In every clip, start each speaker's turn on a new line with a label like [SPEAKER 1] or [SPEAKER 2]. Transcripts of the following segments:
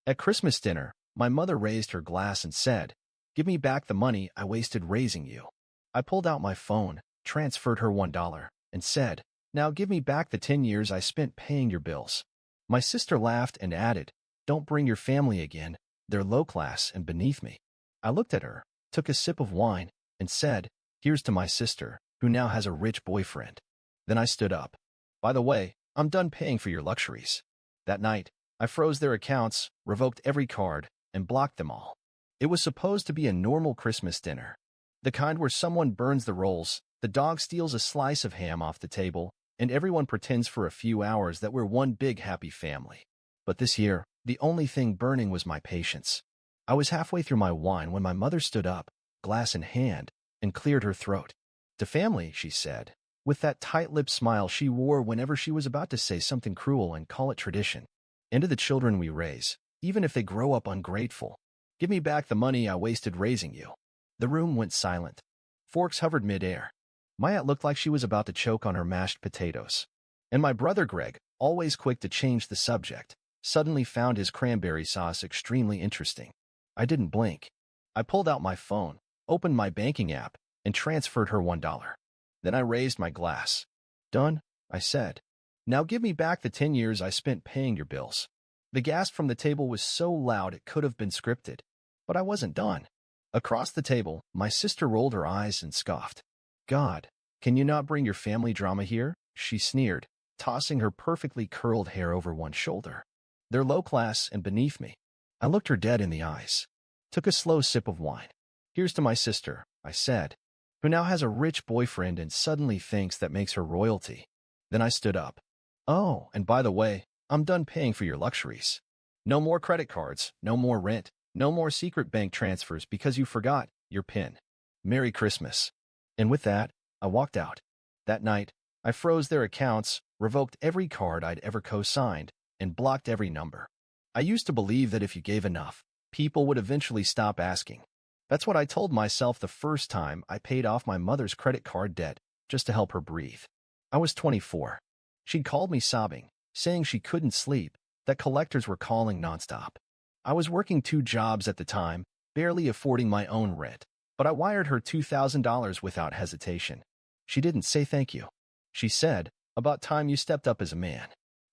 [SPEAKER 1] At Christmas dinner, my mother raised her glass and said, "Give me back the money I wasted raising you." I pulled out my phone, transferred her $1, and said, "Now give me back the 10 years I spent paying your bills." My sister laughed and added, "Don't bring your family again. They're low class and beneath me." I looked at her, took a sip of wine, and said, "Here's to my sister, who now has a rich boyfriend." Then I stood up. "By the way, I'm done paying for your luxuries." That night, I froze their accounts, revoked every card, and blocked them all. It was supposed to be a normal Christmas dinner. The kind where someone burns the rolls, the dog steals a slice of ham off the table, and everyone pretends for a few hours that we're one big happy family. But this year, the only thing burning was my patience. I was halfway through my wine when my mother stood up, glass in hand, and cleared her throat. "To family," she said, with that tight-lipped smile she wore whenever she was about to say something cruel and call it tradition. "And to the children we raise, even if they grow up ungrateful. Give me back the money I wasted raising you." The room went silent. Forks hovered mid-air. My aunt looked like she was about to choke on her mashed potatoes. And my brother Greg, always quick to change the subject, suddenly found his cranberry sauce extremely interesting. I didn't blink. I pulled out my phone, opened my banking app, and transferred her $1. Then I raised my glass. "Done," I said. "Now give me back the 10 years I spent paying your bills." The gasp from the table was so loud it could have been scripted. But I wasn't done. Across the table, my sister rolled her eyes and scoffed. "God, can you not bring your family drama here?" she sneered, tossing her perfectly curled hair over one shoulder. "They're low class and beneath me." I looked her dead in the eyes, took a slow sip of wine. "Here's to my sister," I said, "who now has a rich boyfriend and suddenly thinks that makes her royalty." Then I stood up. "Oh, and by the way, I'm done paying for your luxuries. No more credit cards, no more rent, no more secret bank transfers because you forgot your PIN. Merry Christmas." And with that, I walked out. That night, I froze their accounts, revoked every card I'd ever co-signed, and blocked every number. I used to believe that if you gave enough, people would eventually stop asking. That's what I told myself the first time I paid off my mother's credit card debt just to help her breathe. I was 24. She'd called me sobbing, saying she couldn't sleep, that collectors were calling nonstop. I was working 2 jobs at the time, barely affording my own rent, but I wired her $2,000 without hesitation. She didn't say thank you. She said, "About time you stepped up as a man."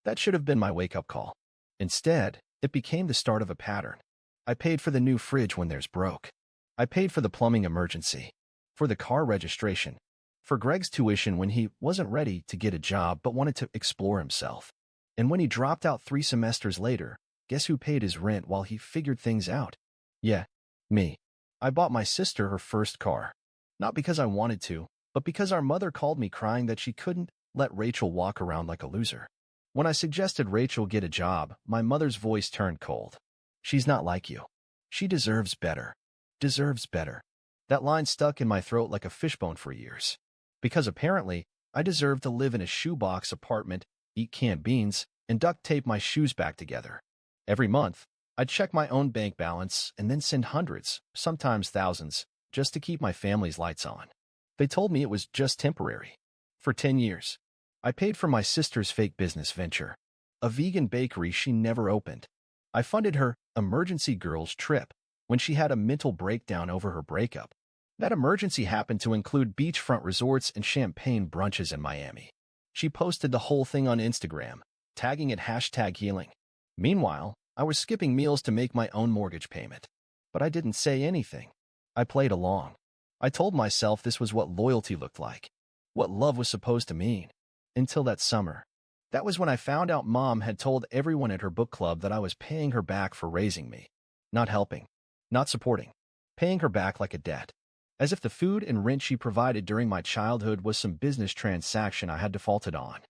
[SPEAKER 1] That should have been my wake-up call. Instead, it became the start of a pattern. I paid for the new fridge when theirs broke. I paid for the plumbing emergency, for the car registration, for Greg's tuition when he wasn't ready to get a job but wanted to explore himself. And when he dropped out 3 semesters later, guess who paid his rent while he figured things out? Yeah, me. I bought my sister her first car. Not because I wanted to, but because our mother called me crying that she couldn't let Rachel walk around like a loser. When I suggested Rachel get a job, my mother's voice turned cold. "She's not like you. She deserves better." Deserves better. That line stuck in my throat like a fishbone for years. Because apparently, I deserved to live in a shoebox apartment, eat canned beans, and duct tape my shoes back together. Every month, I'd check my own bank balance and then send hundreds, sometimes thousands, just to keep my family's lights on. They told me it was just temporary. For 10 years, I paid for my sister's fake business venture, a vegan bakery she never opened. I funded her emergency girls trip when she had a mental breakdown over her breakup. That emergency happened to include beachfront resorts and champagne brunches in Miami. She posted the whole thing on Instagram, tagging it #healing. Meanwhile, I was skipping meals to make my own mortgage payment. But I didn't say anything. I played along. I told myself this was what loyalty looked like, what love was supposed to mean. Until that summer. That was when I found out Mom had told everyone at her book club that I was paying her back for raising me. Not helping. Not supporting. Paying her back like a debt. As if the food and rent she provided during my childhood was some business transaction I had defaulted on.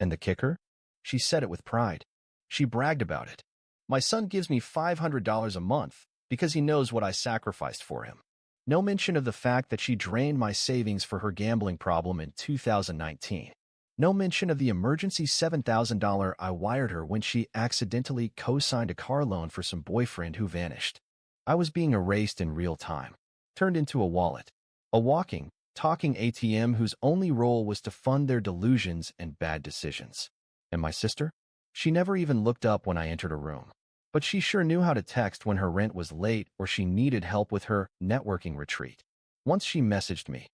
[SPEAKER 1] And the kicker? She said it with pride. She bragged about it. "My son gives me $500 a month because he knows what I sacrificed for him." No mention of the fact that she drained my savings for her gambling problem in 2019. No mention of the emergency $7,000 I wired her when she accidentally co-signed a car loan for some boyfriend who vanished. I was being erased in real time, turned into a wallet, a walking, talking ATM whose only role was to fund their delusions and bad decisions. And my sister? She never even looked up when I entered a room. But she sure knew how to text when her rent was late or she needed help with her networking retreat. Once she messaged me,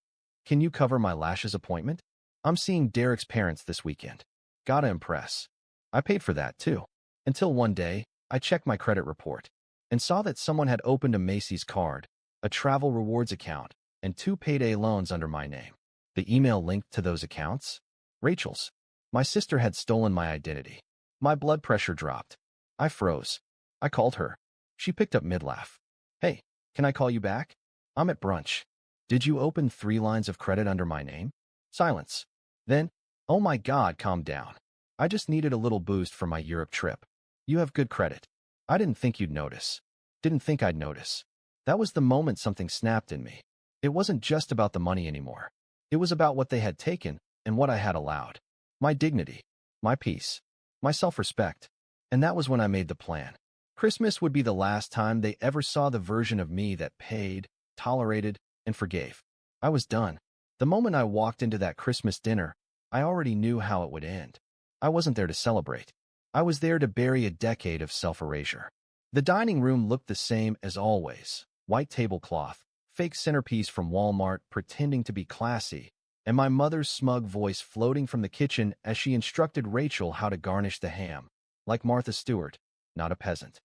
[SPEAKER 1] "Can you cover my lashes appointment? I'm seeing Derek's parents this weekend. Gotta impress." I paid for that too. Until one day, I checked my credit report and saw that someone had opened a Macy's card, a travel rewards account, and 2 payday loans under my name. The email linked to those accounts? Rachel's. My sister had stolen my identity. My blood pressure dropped. I froze. I called her. She picked up mid-laugh. "Hey, can I call you back? I'm at brunch. Did you open 3 lines of credit under my name?" Silence. Then, "Oh my God, calm down. I just needed a little boost for my Europe trip. You have good credit." I didn't think you'd notice. Didn't think I'd notice. That was the moment something snapped in me. It wasn't just about the money anymore. It was about what they had taken and what I had allowed. My dignity, my peace, my self-respect. And that was when I made the plan. Christmas would be the last time they ever saw the version of me that paid, tolerated, and forgave. I was done. The moment I walked into that Christmas dinner, I already knew how it would end. I wasn't there to celebrate. I was there to bury a decade of self-erasure. The dining room looked the same as always. White tablecloth, fake centerpiece from Walmart pretending to be classy, and my mother's smug voice floating from the kitchen as she instructed Rachel how to garnish the ham. Like Martha Stewart, not a peasant.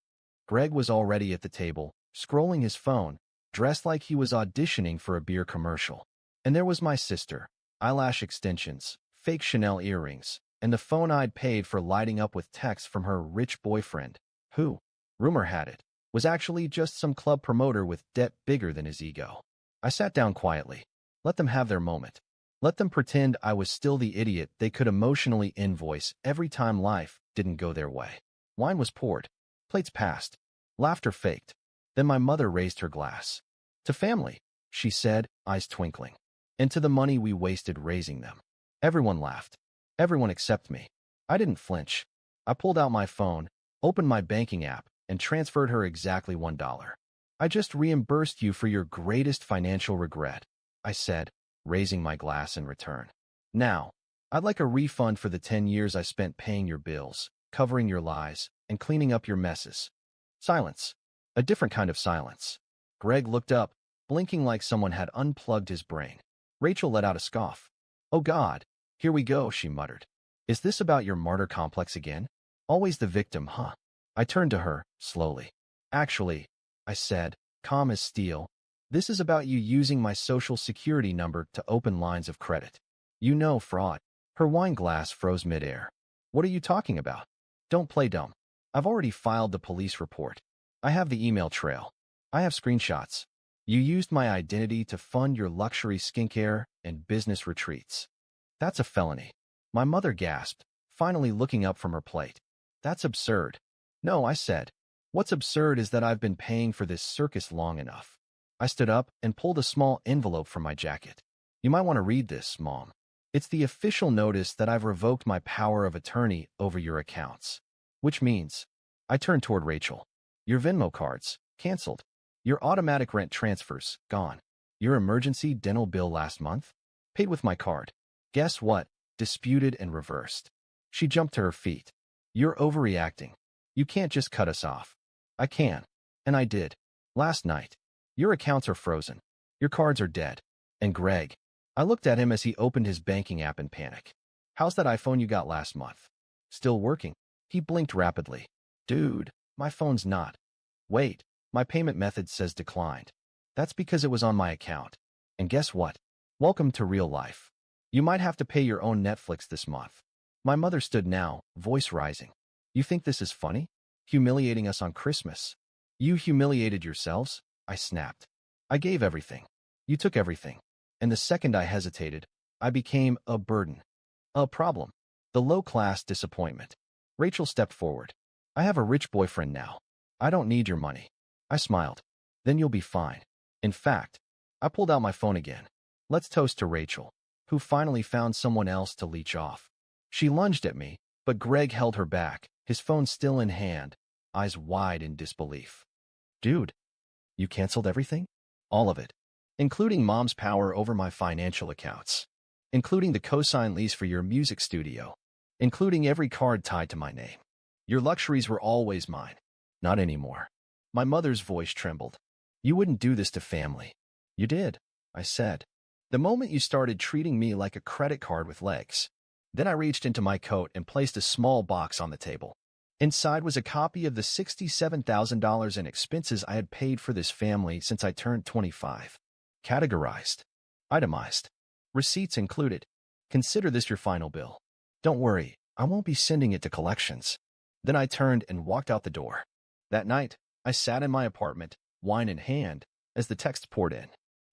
[SPEAKER 1] Greg was already at the table, scrolling his phone, dressed like he was auditioning for a beer commercial. And there was my sister, eyelash extensions, fake Chanel earrings, and the phone I'd paid for lighting up with texts from her rich boyfriend, who, rumor had it, was actually just some club promoter with debt bigger than his ego. I sat down quietly. Let them have their moment. Let them pretend I was still the idiot they could emotionally invoice every time life didn't go their way. Wine was poured. Plates passed. Laughter faked. Then my mother raised her glass. "To family," she said, eyes twinkling. "And to the money we wasted raising them." Everyone laughed. Everyone except me. I didn't flinch. I pulled out my phone, opened my banking app, and transferred her exactly $1. "I just reimbursed you for your greatest financial regret," I said, raising my glass in return. "Now, I'd like a refund for the 10 years I spent paying your bills, covering your lies, and cleaning up your messes." Silence. A different kind of silence. Greg looked up, blinking like someone had unplugged his brain. Rachel let out a scoff. "Oh God, here we go," she muttered. "Is this about your martyr complex again? Always the victim, huh?" I turned to her, slowly. "Actually," I said, calm as steel, "this is about you using my social security number to open lines of credit. You know, fraud." Her wine glass froze midair. "What are you talking about? Don't play dumb. I've already filed the police report. I have the email trail. I have screenshots. You used my identity to fund your luxury skincare and business retreats. That's a felony." My mother gasped, finally looking up from her plate. "That's absurd." "No," I said. "What's absurd is that I've been paying for this circus long enough." I stood up and pulled a small envelope from my jacket. "You might want to read this, Mom. It's the official notice that I've revoked my power of attorney over your accounts." "Which means," I turned toward Rachel, "your Venmo cards, canceled. Your automatic rent transfers, gone. Your emergency dental bill last month, paid with my card. Guess what? Disputed and reversed." She jumped to her feet. "You're overreacting. You can't just cut us off." "I can." And I did. "Last night. Your accounts are frozen. Your cards are dead. And Greg." I looked at him as he opened his banking app in panic. "How's that iPhone you got last month? Still working?" He blinked rapidly. "Dude, my phone's not." "Wait, my payment method says declined." "That's because it was on my account. And guess what? Welcome to real life. You might have to pay your own Netflix this month." My mother stood now, voice rising. "You think this is funny? Humiliating us on Christmas? You humiliated yourselves?" I snapped. "I gave everything. You took everything. And the second I hesitated, I became a burden. A problem. The low-class disappointment." Rachel stepped forward. "I have a rich boyfriend now. I don't need your money." I smiled. "Then you'll be fine. In fact," I pulled out my phone again. "Let's toast to Rachel, who finally found someone else to leech off." She lunged at me, but Greg held her back, his phone still in hand, eyes wide in disbelief. "Dude, you canceled everything?" "All of it. Including Mom's power over my financial accounts. Including the cosign lease for your music studio. Including every card tied to my name. Your luxuries were always mine. Not anymore. My mother's voice trembled. You wouldn't do this to family. You did, I said. The moment you started treating me like a credit card with legs. Then I reached into my coat and placed a small box on the table. Inside was a copy of the $67,000 in expenses I had paid for this family since I turned 25. Categorized. Itemized. Receipts included. Consider this your final bill. Don't worry, I won't be sending it to collections. Then I turned and walked out the door. That night, I sat in my apartment, wine in hand, as the text poured in.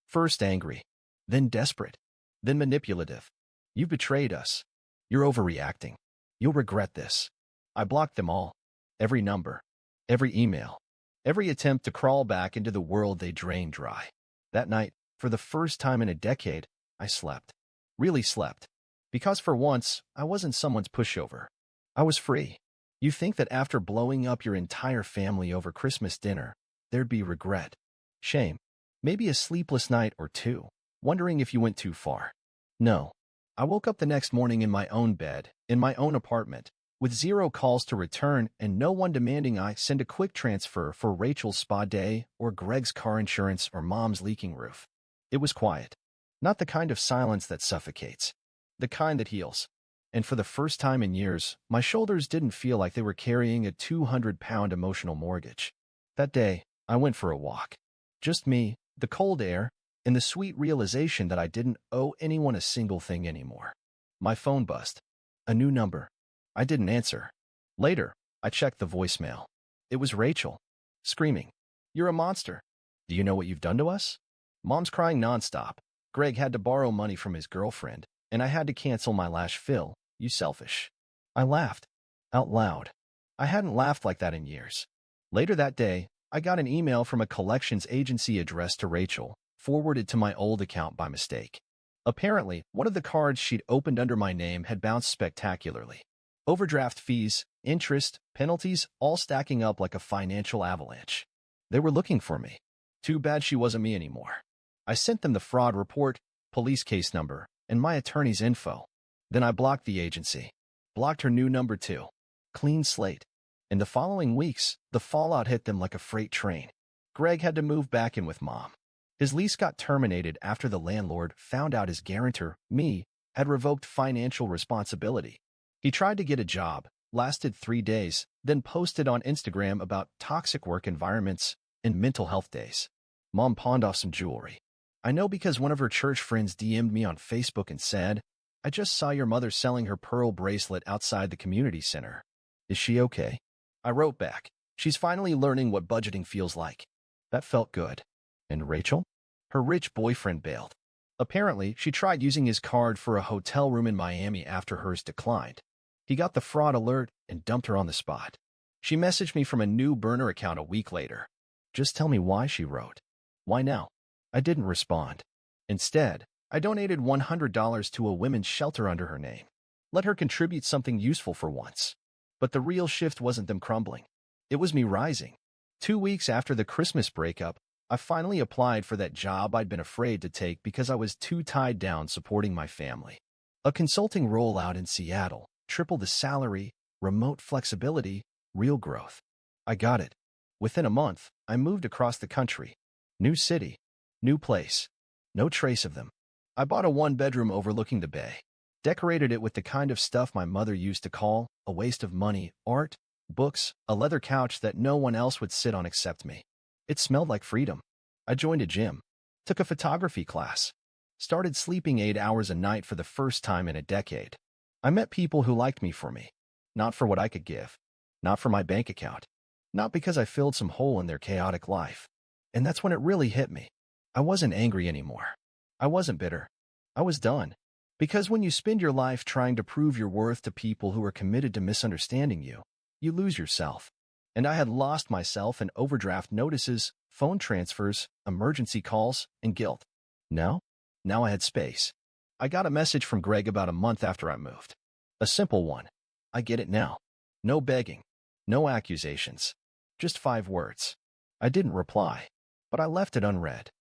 [SPEAKER 1] First angry, then desperate, then manipulative. You betrayed us. You're overreacting. You'll regret this. I blocked them all. Every number, every email, every attempt to crawl back into the world they drained dry. That night, for the first time in a decade, I slept. Really slept. Because for once, I wasn't someone's pushover. I was free. You think that after blowing up your entire family over Christmas dinner, there'd be regret, shame, maybe a sleepless night or two, wondering if you went too far. No. I woke up the next morning in my own bed, in my own apartment, with 0 calls to return and no one demanding I send a quick transfer for Rachel's spa day or Greg's car insurance or mom's leaking roof. It was quiet. Not the kind of silence that suffocates. The kind that heals. And for the first time in years, my shoulders didn't feel like they were carrying a 200-pound emotional mortgage. That day, I went for a walk. Just me, the cold air, and the sweet realization that I didn't owe anyone a single thing anymore. My phone buzzed. A new number. I didn't answer. Later, I checked the voicemail. It was Rachel, screaming, "You're a monster. Do you know what you've done to us?" Mom's crying nonstop. Greg had to borrow money from his girlfriend, and I had to cancel my last fill. You selfish. I laughed. Out loud. I hadn't laughed like that in years. Later that day, I got an email from a collections agency addressed to Rachel, forwarded to my old account by mistake. Apparently, one of the cards she'd opened under my name had bounced spectacularly. Overdraft fees, interest, penalties, all stacking up like a financial avalanche. They were looking for me. Too bad she wasn't me anymore. I sent them the fraud report, police case number, and my attorney's info. Then I blocked the agency. Blocked her new number too. Clean slate. In the following weeks, the fallout hit them like a freight train. Greg had to move back in with Mom. His lease got terminated after the landlord found out his guarantor, me, had revoked financial responsibility. He tried to get a job, lasted 3 days, then posted on Instagram about toxic work environments and mental health days. Mom pawned off some jewelry. I know because one of her church friends DM'd me on Facebook and said, "I just saw your mother selling her pearl bracelet outside the community center. Is she okay?" I wrote back, "She's finally learning what budgeting feels like." That felt good. And Rachel? Her rich boyfriend bailed. Apparently, she tried using his card for a hotel room in Miami after hers declined. He got the fraud alert and dumped her on the spot. She messaged me from a new burner account a week later. "Just tell me why," she wrote. "Why now?" I didn't respond. Instead, I donated $100 to a women's shelter under her name. Let her contribute something useful for once. But the real shift wasn't them crumbling. It was me rising. 2 weeks after the Christmas breakup, I finally applied for that job I'd been afraid to take because I was too tied down supporting my family. A consulting role out in Seattle, triple the salary, remote flexibility, real growth. I got it. Within a month, I moved across the country. New city, new place. No trace of them. I bought a 1-bedroom overlooking the bay. Decorated it with the kind of stuff my mother used to call a waste of money, art, books, a leather couch that no one else would sit on except me. It smelled like freedom. I joined a gym. Took a photography class. Started sleeping 8 hours a night for the first time in a decade. I met people who liked me for me. Not for what I could give. Not for my bank account. Not because I filled some hole in their chaotic life. And that's when it really hit me. I wasn't angry anymore. I wasn't bitter. I was done. Because when you spend your life trying to prove your worth to people who are committed to misunderstanding you, you lose yourself. And I had lost myself in overdraft notices, phone transfers, emergency calls, and guilt. Now I had space. I got a message from Greg about a month after I moved. A simple one. I get it now. No begging. No accusations. Just 5 words. I didn't reply, but I left it unread.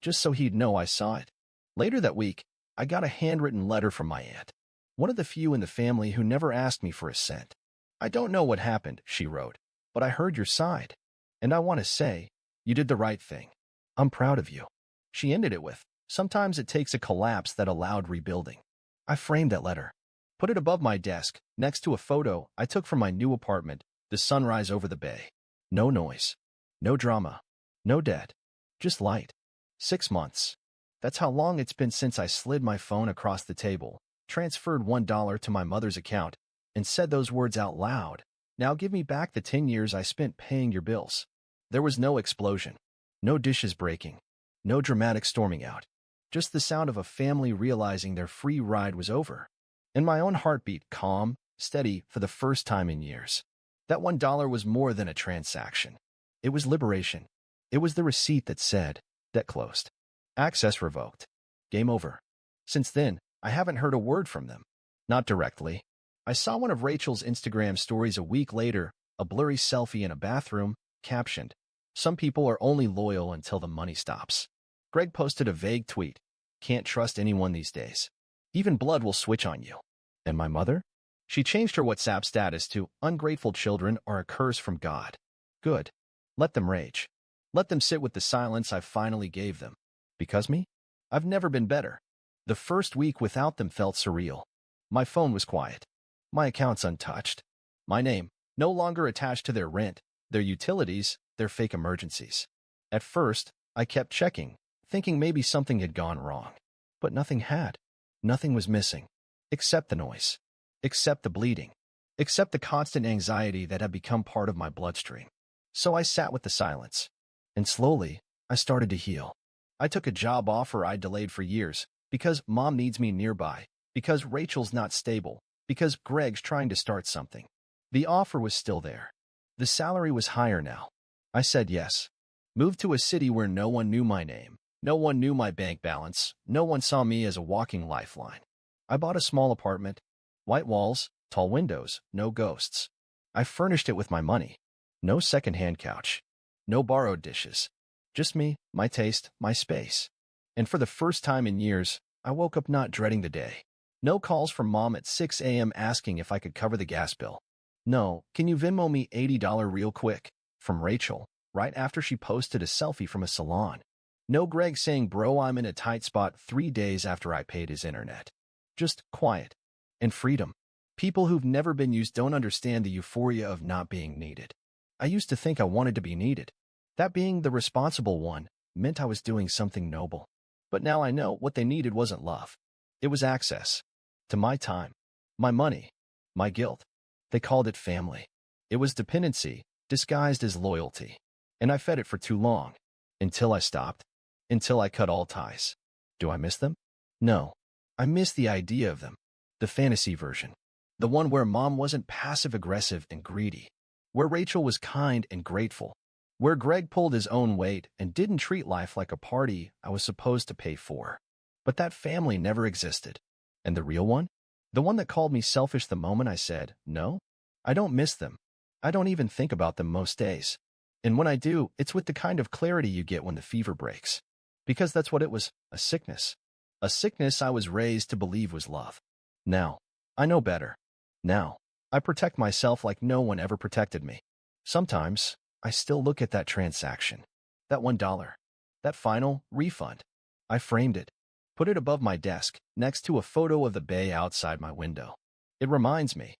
[SPEAKER 1] Just so he'd know I saw it. Later that week, I got a handwritten letter from my aunt. One of the few in the family who never asked me for a cent. "I don't know what happened," she wrote. but I heard your side. And I want to say, you did the right thing. I'm proud of you. She ended it with, sometimes it takes a collapse that allowed rebuilding. I framed that letter, put it above my desk, next to a photo I took from my new apartment, the sunrise over the bay. No noise, no drama, no debt, just light. 6 months. That's how long it's been since I slid my phone across the table, transferred $1 to my mother's account, and said those words out loud. Now give me back the 10 years I spent paying your bills. There was no explosion, no dishes breaking, no dramatic storming out, just the sound of a family realizing their free ride was over. And my own heartbeat calm, steady for the first time in years. That $1 was more than a transaction. It was liberation. It was the receipt that said, debt closed. Access revoked. Game over. Since then, I haven't heard a word from them. Not directly. I saw one of Rachel's Instagram stories a week later, a blurry selfie in a bathroom, captioned, "Some people are only loyal until the money stops." Greg posted a vague tweet, "Can't trust anyone these days. Even blood will switch on you." And my mother? She changed her WhatsApp status to, "Ungrateful children are a curse from God." Good. Let them rage. Let them sit with the silence I finally gave them. Because me? I've never been better. The first week without them felt surreal. My phone was quiet. My accounts untouched. My name no longer attached to their rent, their utilities, their fake emergencies. At first, I kept checking, thinking maybe something had gone wrong. But nothing had. Nothing was missing. Except the noise. Except the bleeding. Except the constant anxiety that had become part of my bloodstream. So I sat with the silence. And slowly, I started to heal. I took a job offer I delayed for years, because Mom needs me nearby, because Rachel's not stable, because Greg's trying to start something. The offer was still there. The salary was higher now. I said yes. Moved to a city where no one knew my name, no one knew my bank balance, no one saw me as a walking lifeline. I bought a small apartment, white walls, tall windows, no ghosts. I furnished it with my money. No second-hand couch. No borrowed dishes. Just me, my taste, my space. And for the first time in years, I woke up not dreading the day. No calls from Mom at 6 a.m. asking if I could cover the gas bill. No, "Can you Venmo me $80 real quick?" from Rachel, right after she posted a selfie from a salon. No Greg saying, "Bro, I'm in a tight spot," 3 days after I paid his internet. Just quiet. And freedom. People who've never been used don't understand the euphoria of not being needed. I used to think I wanted to be needed. That being the responsible one meant I was doing something noble. But now I know what they needed wasn't love. It was access. To my time. My money. My guilt. They called it family. It was dependency, disguised as loyalty. And I fed it for too long. Until I stopped. Until I cut all ties. Do I miss them? No. I miss the idea of them. The fantasy version. The one where Mom wasn't passive-aggressive and greedy. Where Rachel was kind and grateful. Where Greg pulled his own weight and didn't treat life like a party I was supposed to pay for. But that family never existed. And the real one? The one that called me selfish the moment I said, no? I don't miss them. I don't even think about them most days. And when I do, it's with the kind of clarity you get when the fever breaks. Because that's what it was, a sickness. A sickness I was raised to believe was love. Now, I know better. Now, I protect myself like no one ever protected me. Sometimes, I still look at that transaction. That $1. That final refund. I framed it. Put it above my desk, next to a photo of the bay outside my window. It reminds me.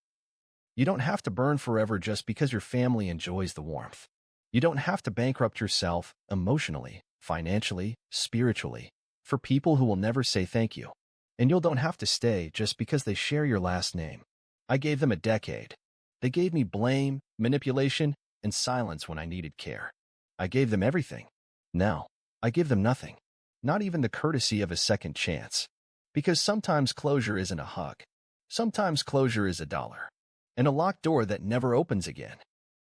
[SPEAKER 1] You don't have to burn forever just because your family enjoys the warmth. You don't have to bankrupt yourself emotionally, financially, spiritually, for people who will never say thank you. And you don't have to stay just because they share your last name. I gave them a decade. They gave me blame, manipulation, and silence when I needed care. I gave them everything. Now, I give them nothing. Not even the courtesy of a second chance. Because sometimes closure isn't a hug. Sometimes closure is $1. And a locked door that never opens again.